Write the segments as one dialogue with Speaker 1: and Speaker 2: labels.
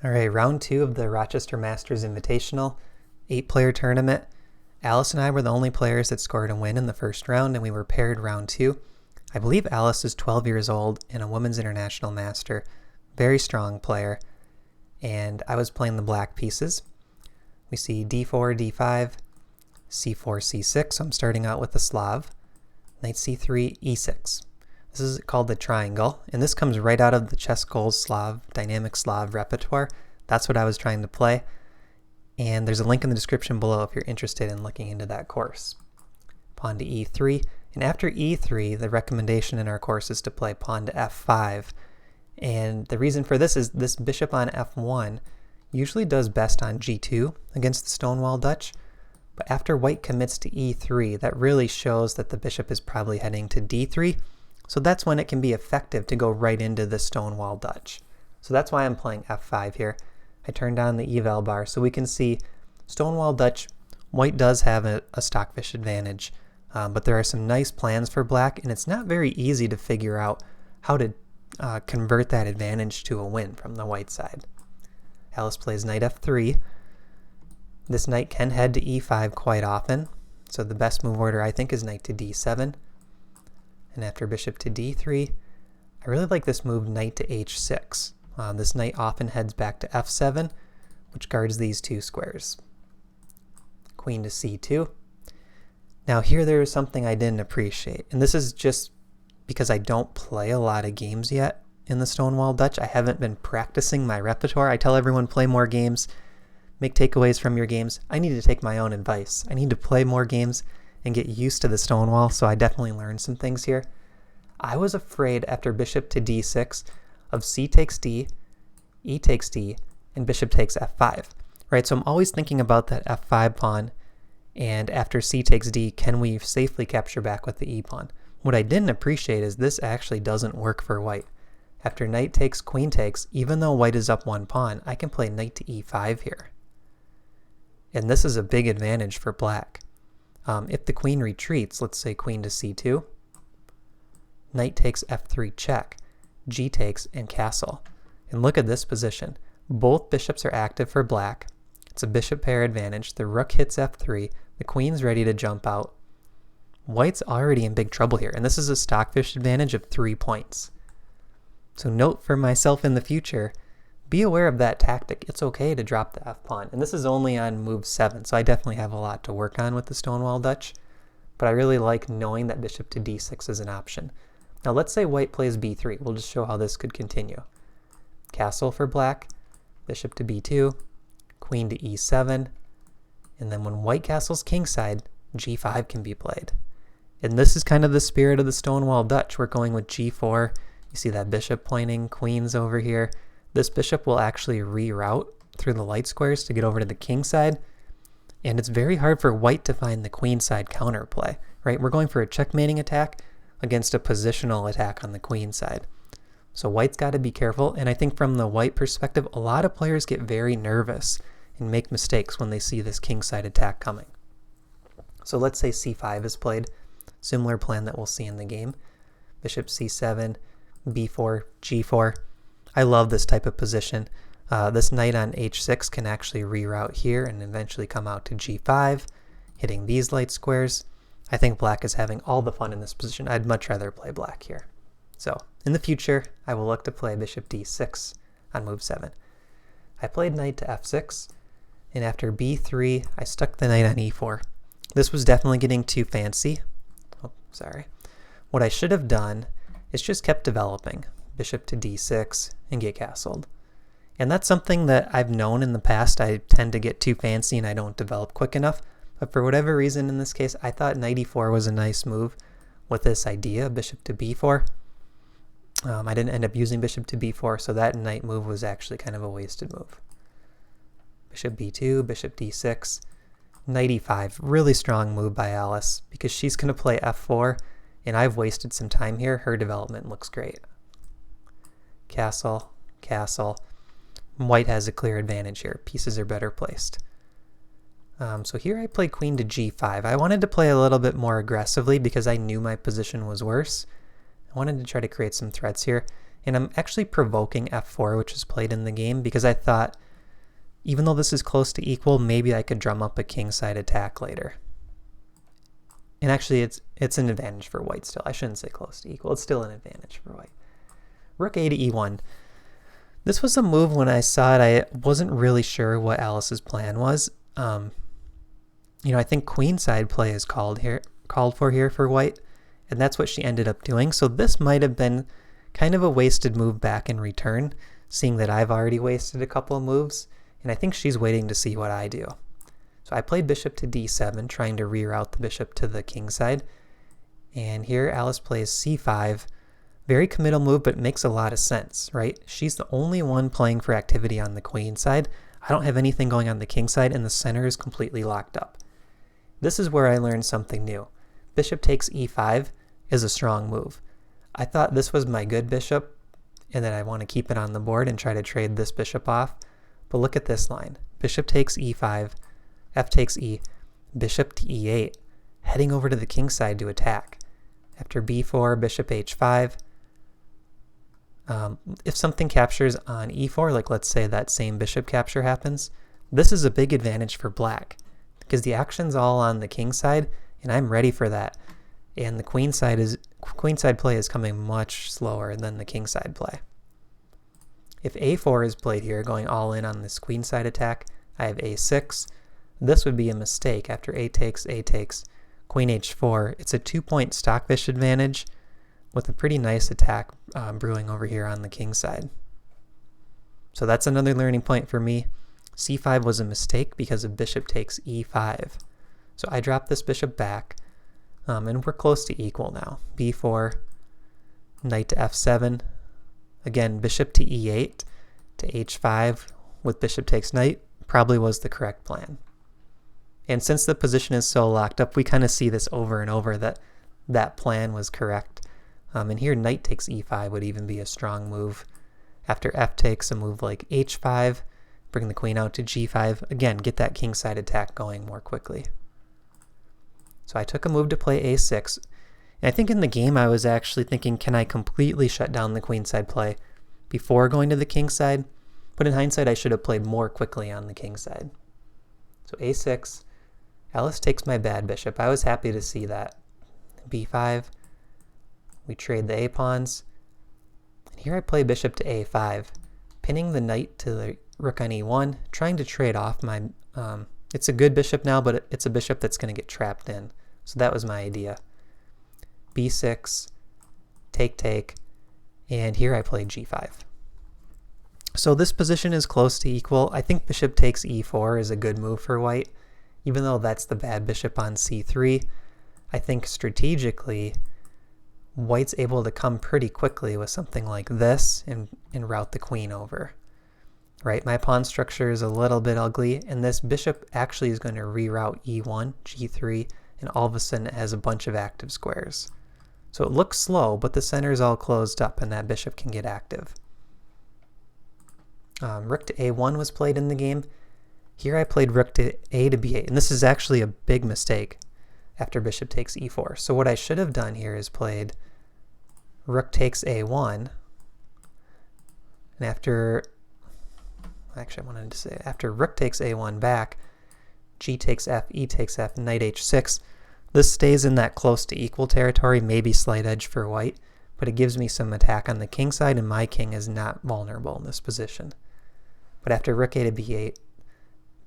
Speaker 1: All right, round 2 of the Rochester Masters Invitational, 8-player tournament. Alice and I were the only players that scored a win in the first round, and we were paired round 2. I believe Alice is 12 years old and a women's international master. Very strong player. And I was playing the black pieces. We see d4, d5, c4, c6. So I'm starting out with the Slav. Knight c3, e6. This is called the triangle, and this comes right out of the ChessGoals Slav, Dynamic Slav repertoire. That's what I was trying to play, and there's a link in the description below if you're interested in looking into that course. Pawn to e3, and after e3, the recommendation in our course is to play pawn to f5, and the reason for this is this bishop on f1 usually does best on g2 against the Stonewall Dutch, but after white commits to e3, that really shows that the bishop is probably heading to d3, so that's when it can be effective to go right into the Stonewall Dutch. So that's why I'm playing f5 here. I turned on the eval bar so we can see Stonewall Dutch. White does have a stockfish advantage, but there are some nice plans for black, and it's not very easy to figure out how to convert that advantage to a win from the white side. Alice plays knight f3. This knight can head to e5 quite often, so the best move order I think is knight to d7. And after bishop to d3, I really like this move knight to h6. This knight often heads back to f7, which guards these two squares. Queen to c2. Now here there is something I didn't appreciate, and this is just because I don't play a lot of games yet in the Stonewall Dutch. I haven't been practicing my repertoire. I tell everyone play more games, make takeaways from your games. I need to take my own advice. I need to play more games and get used to the Stonewall, so I definitely learned some things here. I was afraid after bishop to d6 of c takes d, e takes d, and bishop takes f5, right? So I'm always thinking about that f5 pawn, and after c takes d, can we safely capture back with the e pawn? What I didn't appreciate is this actually doesn't work for white. After knight takes, queen takes, even though white is up one pawn, I can play knight to e5 here. And this is a big advantage for black. If the queen retreats, let's say queen to c2, knight takes f3 check, g takes, and castle. And look at this position. Both bishops are active for black. It's a bishop pair advantage. The rook hits f3. The queen's ready to jump out. White's already in big trouble here, and this is a stockfish advantage of 3 points. So note for myself in the future, be aware of that tactic. It's okay to drop the f-pawn, and this is only on move 7, so I definitely have a lot to work on with the Stonewall Dutch, but I really like knowing that bishop to d6 is an option. Now let's say white plays b3. We'll just show how this could continue. Castle for black, bishop to b2, queen to e7, and then when white castles kingside, g5 can be played. And this is kind of the spirit of the Stonewall Dutch. We're going with g4. You see that bishop pointing, queen's over here. This bishop will actually reroute through the light squares to get over to the king side, and it's very hard for white to find the queen side counterplay, right? We're going for a checkmating attack against a positional attack on the queen side. So white's got to be careful, and I think from the white perspective, a lot of players get very nervous and make mistakes when they see this king side attack coming. So let's say c5 is played, similar plan that we'll see in the game. Bishop c7, b4, g4. I love this type of position. This knight on h6 can actually reroute here and eventually come out to g5, hitting these light squares. I think black is having all the fun in this position. I'd much rather play black here. So in the future, I will look to play bishop d6 on move 7. I played knight to f6, and after b3, I stuck the knight on e4. This was definitely getting too fancy. Oh, sorry. What I should have done is just kept developing. Bishop to d6 and get castled. And that's something that I've known in the past. I tend to get too fancy and I don't develop quick enough. But for whatever reason in this case, I thought knight e4 was a nice move with this idea, bishop to b4. I didn't end up using bishop to b4, so that knight move was actually kind of a wasted move. Bishop b2, bishop d6, knight e5. Really strong move by Alice because she's going to play f4, and I've wasted some time here. Her development looks great. Castle, castle. White has a clear advantage here. Pieces are better placed. So here I play queen to g5. I wanted to play a little bit more aggressively because I knew my position was worse. I wanted to try to create some threats here. And I'm actually provoking f4, which is played in the game, because I thought, even though this is close to equal, maybe I could drum up a kingside attack later. And actually, it's an advantage for white still. I shouldn't say close to equal. It's still an advantage for white. Rook a to e1. This was a move when I saw it, I wasn't really sure what Alice's plan was. I think queenside play is called for here for white, and that's what she ended up doing. So this might have been kind of a wasted move back in return, seeing that I've already wasted a couple of moves, and I think she's waiting to see what I do. So I played bishop to d7, trying to reroute the bishop to the king side, and here Alice plays c5. Very committal move, but it makes a lot of sense, right? She's the only one playing for activity on the queen side. I don't have anything going on the king side, and the center is completely locked up. This is where I learned something new. Bishop takes e5 is a strong move. I thought this was my good bishop, and that I want to keep it on the board and try to trade this bishop off. But look at this line. Bishop takes e5, f takes e, bishop to e8, heading over to the king side to attack. After b4, bishop h5. If something captures on e4, like let's say that same bishop capture happens, this is a big advantage for black, because the action's all on the king side, and I'm ready for that. And the queenside play is coming much slower than the kingside play. If a4 is played here, going all in on this queenside attack, I have a6. This would be a mistake. After a takes, queen h4. It's a 2-point stockfish advantage with a pretty nice attack brewing over here on the king side. So that's another learning point for me. c5 was a mistake because of bishop takes e5. So I dropped this bishop back, and we're close to equal now. b4, knight to f7. Again, bishop to e8 to h5 with bishop takes knight probably was the correct plan. And since the position is so locked up, we kind of see this over and over that plan was correct. And here knight takes e5 would even be a strong move. After f takes, a move like h5, bring the queen out to g5. Again, get that kingside attack going more quickly. So I took a move to play a6. And I think in the game I was actually thinking, can I completely shut down the queenside play before going to the kingside? But in hindsight, I should have played more quickly on the kingside. So a6, Alice takes my bad bishop. I was happy to see that. b5, we trade the a-pawns. And here I play bishop to a5, pinning the knight to the rook on e1, trying to trade off my... it's a good bishop now, but it's a bishop that's going to get trapped in. So that was my idea. b6, take, and here I play g5. So this position is close to equal. I think bishop takes e4 is a good move for white, even though that's the bad bishop on c3. I think strategically, white's able to come pretty quickly with something like this and route the queen over. Right, my pawn structure is a little bit ugly, and this bishop actually is going to reroute e1, g3, and all of a sudden it has a bunch of active squares. So it looks slow, but the center is all closed up and that bishop can get active. Rook to a1 was played in the game. Here I played rook to a to b8, and this is actually a big mistake after bishop takes e4. So what I should have done here is played rook takes a1, and after rook takes a1 back, g takes f, e takes f, knight h6. This stays in that close to equal territory, maybe slight edge for white, but it gives me some attack on the king side, and my king is not vulnerable in this position. But after rook a to b8,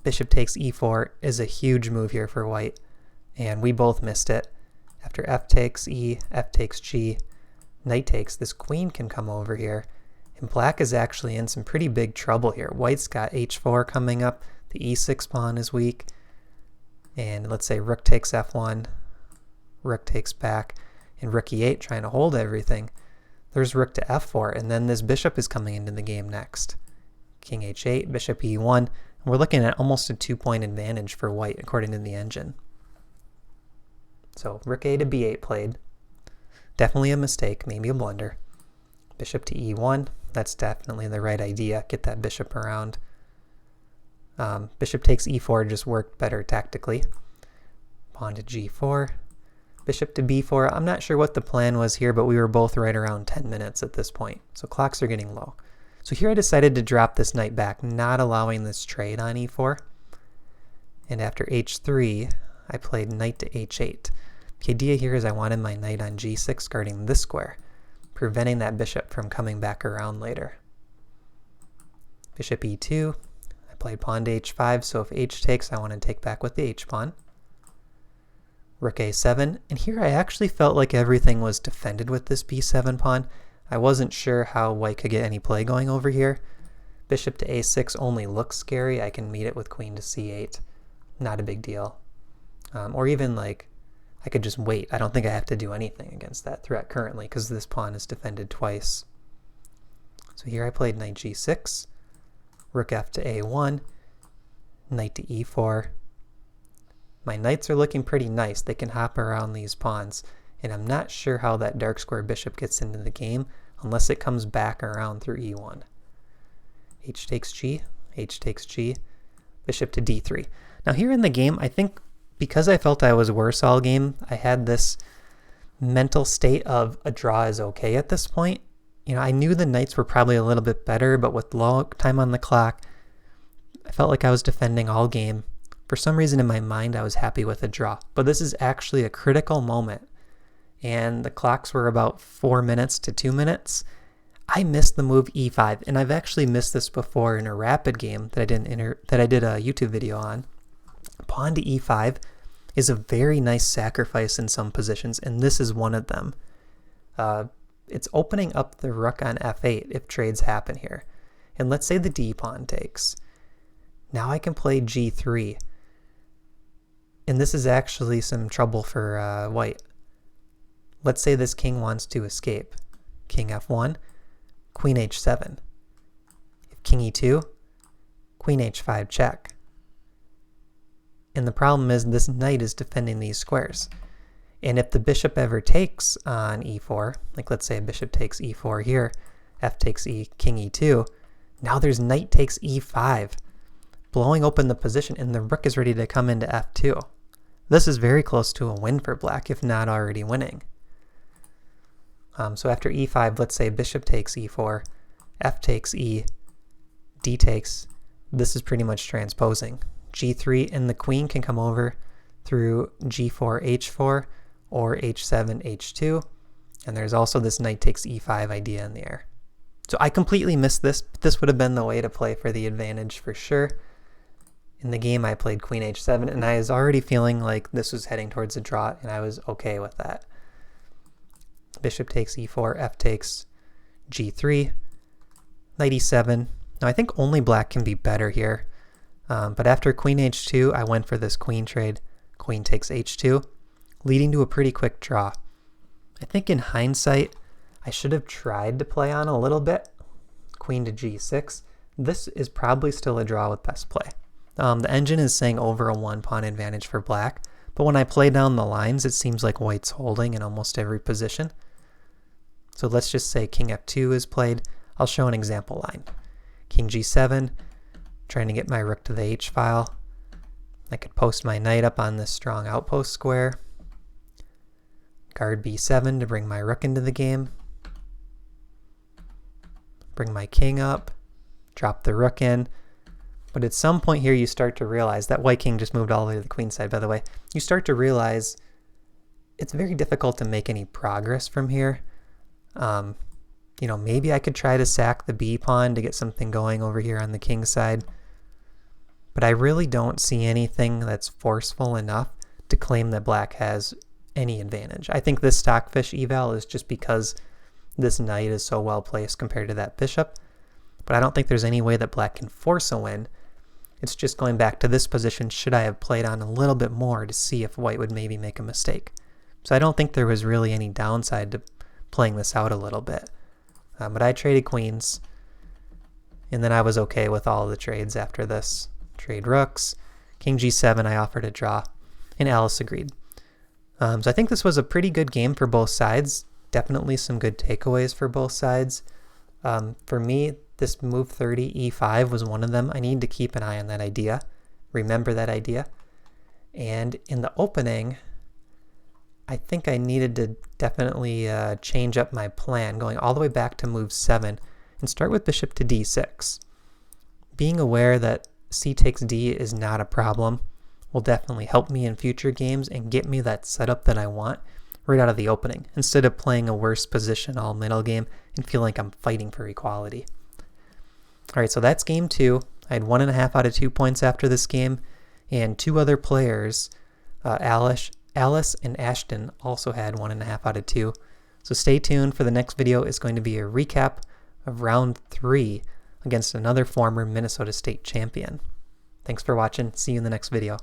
Speaker 1: bishop takes e4 is a huge move here for white, and we both missed it. After f takes e, f takes g, knight takes, this queen can come over here, and black is actually in some pretty big trouble here. White's got h4 coming up, the e6 pawn is weak, and let's say rook takes f1, rook takes back, and rook e8 trying to hold everything. There's rook to f4, and then this bishop is coming into the game next. King h8, bishop e1, and we're looking at almost a 2-point advantage for white according to the engine. So rook a to b8 played. Definitely a mistake, maybe a blunder. Bishop to e1, that's definitely the right idea. Get that bishop around. Bishop takes e4 just worked better tactically. Pawn to g4. Bishop to b4. I'm not sure what the plan was here, but we were both right around 10 minutes at this point. So clocks are getting low. So here I decided to drop this knight back, not allowing this trade on e4. And after h3, I played knight to h8. The idea here is I wanted my knight on g6 guarding this square, preventing that bishop from coming back around later. Bishop e2. I played pawn to h5, so if h takes, I want to take back with the h-pawn. Rook a7, and here I actually felt like everything was defended with this b7 pawn. I wasn't sure how white could get any play going over here. Bishop to a6 only looks scary. I can meet it with queen to c8. Not a big deal. Or even like, I could just wait. I don't think I have to do anything against that threat currently because this pawn is defended twice. So here I played knight g6, rook f to a1, knight to e4. My knights are looking pretty nice. They can hop around these pawns, and I'm not sure how that dark square bishop gets into the game unless it comes back around through e1. H takes g, h takes g, bishop to d3. Now here in the game, I think because I felt I was worse all game, I had this mental state of a draw is okay at this point. You know, I knew the knights were probably a little bit better, but with low time on the clock, I felt like I was defending all game. For some reason in my mind, I was happy with a draw. But this is actually a critical moment. And the clocks were about 4 minutes to 2 minutes. I missed the move e5, and I've actually missed this before in a rapid game that I did a YouTube video on. Pawn to e5 is a very nice sacrifice in some positions, and this is one of them. It's opening up the rook on f8 if trades happen here. And let's say the d pawn takes. Now I can play g3. And this is actually some trouble for white. Let's say this king wants to escape. King f1, queen h7. If king e2, queen h5 check. And the problem is this knight is defending these squares. And if the bishop ever takes on e4, like let's say a bishop takes e4 here, f takes e, king e2, now there's knight takes e5, blowing open the position, and the rook is ready to come into f2. This is very close to a win for black, if not already winning. So after e5, let's say bishop takes e4, f takes e, d takes. This is pretty much transposing. g3, and the queen can come over through g4, h4, or h7, h2. And there's also this knight takes e5 idea in the air. So I completely missed this. This would have been the way to play for the advantage for sure. In the game, I played queen h7, and I was already feeling like this was heading towards a draw, and I was okay with that. Bishop takes e4, f takes g3, knight e7. Now I think only black can be better here, but after queen h2, I went for this queen trade. Queen takes h2, leading to a pretty quick draw. I think in hindsight, I should have tried to play on a little bit. Queen to g6. This is probably still a draw with best play. The engine is saying over a 1-pawn advantage for black, but when I play down the lines, it seems like white's holding in almost every position. So let's just say king f2 is played. I'll show an example line. King g7, trying to get my rook to the h-file. I could post my knight up on this strong outpost square. Guard b7 to bring my rook into the game. Bring my king up, drop the rook in. But at some point here, you start to realize that white king just moved all the way to the queen side, by the way. You start to realize it's very difficult to make any progress from here. You know, maybe I could try to sack the b pawn to get something going over here on the king side. But I really don't see anything that's forceful enough to claim that black has any advantage. I think this stockfish eval is just because this knight is so well placed compared to that bishop. But I don't think there's any way that black can force a win. It's just going back to this position, should I have played on a little bit more to see if white would maybe make a mistake. So I don't think there was really any downside to playing this out a little bit. But I traded queens, and then I was okay with all the trades after this. Trade rooks, king g7, I offered a draw, and Alice agreed. So I think this was a pretty good game for both sides. Definitely some good takeaways for both sides. For me, this move 30 e5 was one of them. I need to keep an eye on that idea. Remember that idea. And in the opening, I think I needed to definitely change up my plan, going all the way back to move 7 and start with bishop to d6. Being aware that c takes d is not a problem will definitely help me in future games and get me that setup that I want right out of the opening, instead of playing a worse position all middle game and feel like I'm fighting for equality. Alright, so that's game 2. I had 1.5 out of 2 points after this game, and 2 other players, Alice and Ashton, also had 1.5 out of 2. So stay tuned for the next video. Is going to be a recap of round 3 against another former Minnesota State champion. Thanks for watching. See you in the next video.